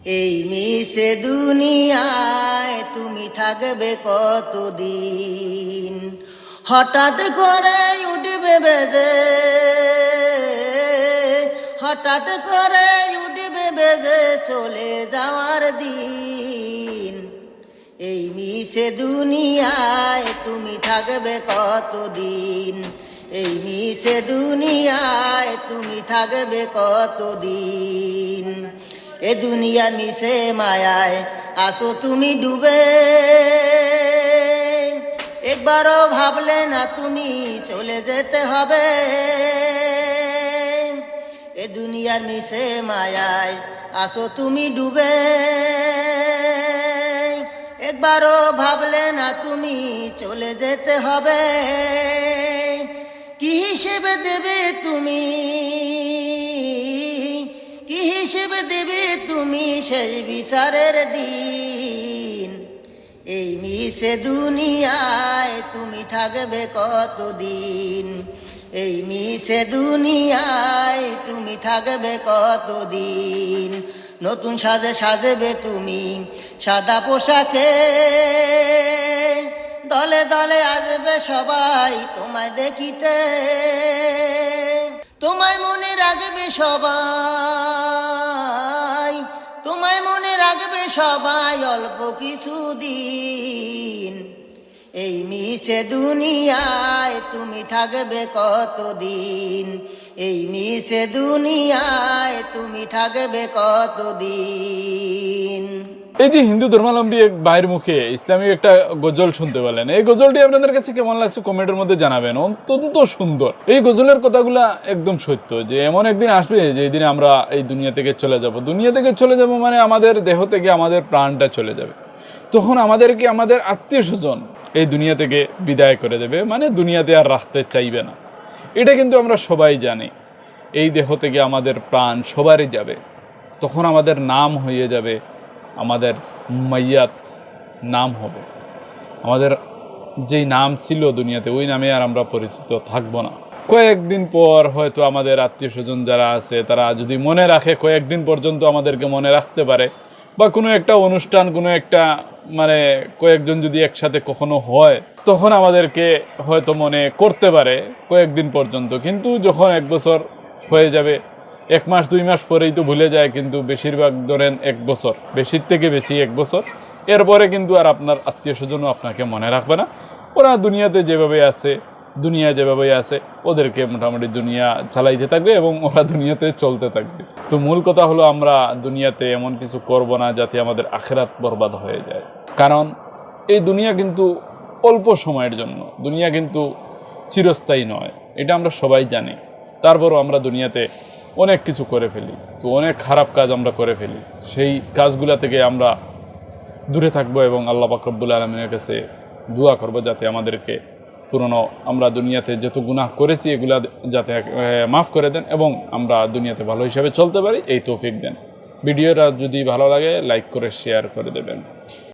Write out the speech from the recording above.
এই মিশে দুনিয়ায় তুমি থাকবে কতদিন। হঠাৎ করে উঠবে বেজে, হঠাৎ করে উঠবে বেজে চলে যাওয়ার দিন। এই মিশে দুনিয়ায় তুমি থাকবে কতদিন। এই মিশে দুনিয়ায় তুমি থাকবে কতদিন। এ দুনিয়া মিশে মায়ায় আসো তুমি ডুবে, একবারও ভাবলে না তুমি চলে যেতে হবে। এ দুনিয়ার মিশে মায়ায় আসো তুমি ডুবে, একবারও ভাবলে না তুমি চলে যেতে হবে। কি হিসেবে দেবে তুমি, কি হিসেবে দেবে তুমি সেই বিচারের দিন। এই মিশে দুনিয়ায় তুমি থাকবে কতদিন। এই মিশে দুনিয়ায় তুমি থাকবে কতদিন। নতুন সাজে সাজবে তুমি সাদা পোশাকে, দলে দলে আসবে সবাই তোমায় দেখিতে। তোমায় মনে রাখবে সবাই, তোমায় মনে রাখবে সবাই অল্প কিছুদিন। এই মিশে দুনিয়ায় তুমি থাকবে কতদিন। এই মিশে দুনিয়ায় তুমি থাকবে কতদিন। এই যে হিন্দু ধর্মাবলম্বী এক ভাইয়ের মুখে ইসলামিক একটা গজল শুনতে পেলেন, এই গজলটি আপনাদের কাছে কেমন লাগছে কমেন্টের মধ্যে জানাবেন। অত্যন্ত সুন্দর। এই গজলের কথাগুলা একদম সত্য, যে এমন একদিন আসবে যে দিনে আমরা এই দুনিয়া থেকে চলে যাব। দুনিয়া থেকে চলে যাব মানে আমাদের দেহ থেকে আমাদের প্রাণটা চলে যাবে। তখন আমাদেরকে আমাদের আত্মীয় স্বজন এই দুনিয়া থেকে বিদায় করে দেবে, মানে দুনিয়াতে আর রাখতে চাইবে না। এটা কিন্তু আমরা সবাই জানি। এই দেহ থেকে আমাদের প্রাণ সবারই যাবে। তখন আমাদের নাম হয়ে যাবে, আমাদের মাইয়াত নাম হবে। আমাদের যেই নাম ছিল দুনিয়াতে ওই নামে আর আমরা পরিচিত থাকবো না। কয়েকদিন পর হয়তো আমাদের আত্মীয় স্বজন যারা আছে তারা যদি মনে রাখে, কয়েকদিন পর্যন্ত আমাদেরকে মনে রাখতে পারে, বা কোনো একটা অনুষ্ঠান, কোনো একটা মানে কয়েকজন যদি একসাথে কখনো হয় তখন আমাদেরকে হয়তো মনে করতে পারে কয়েকদিন পর্যন্ত। কিন্তু যখন 1 বছর হয়ে যাবে, 1 মাস 2 মাস পরেই তো ভুলে যায়। কিন্তু বেশিরভাগ ধরেন 1 বছর, বেশির থেকে বেশি 1 বছর, এরপরে কিন্তু আর আপনার আত্মীয় স্বজনও আপনাকে মনে রাখবে না। ওরা দুনিয়াতে যেভাবে আছে, দুনিয়া যেভাবে আছে, ওদেরকে মোটামুটি দুনিয়া চালাইতে থাকবে এবং ওরা দুনিয়াতে চলতে থাকবে। তো মূল কথা হলো আমরা দুনিয়াতে এমন কিছু করব না যাতে আমাদের আখিরাত বরবাদ হয়ে যায়। কারণ এই দুনিয়া কিন্তু অল্প সময়ের জন্য, দুনিয়া কিন্তু চিরস্থায়ী নয়, এটা আমরা সবাই জানি। তারপরও আমরা দুনিয়াতে অনেক কিছু করে ফেলি, তো অনেক খারাপ কাজ আমরা করে ফেলি। সেই কাজগুলা থেকে আমরা দূরে থাকবো এবং আল্লাহ পাক রব্বুল আলামিনের কাছে দোয়া করব যাতে আমাদেরকে পুরনো আমরা দুনিয়াতে যত গুনাহ করেছি এগুলা যাতে মাফ করে দেন এবং আমরা দুনিয়াতে ভালো হিসাবে চলতে পারি, এই তৌফিক দেন। ভিডিওটা যদি ভালো লাগে লাইক করে শেয়ার করে দেবেন।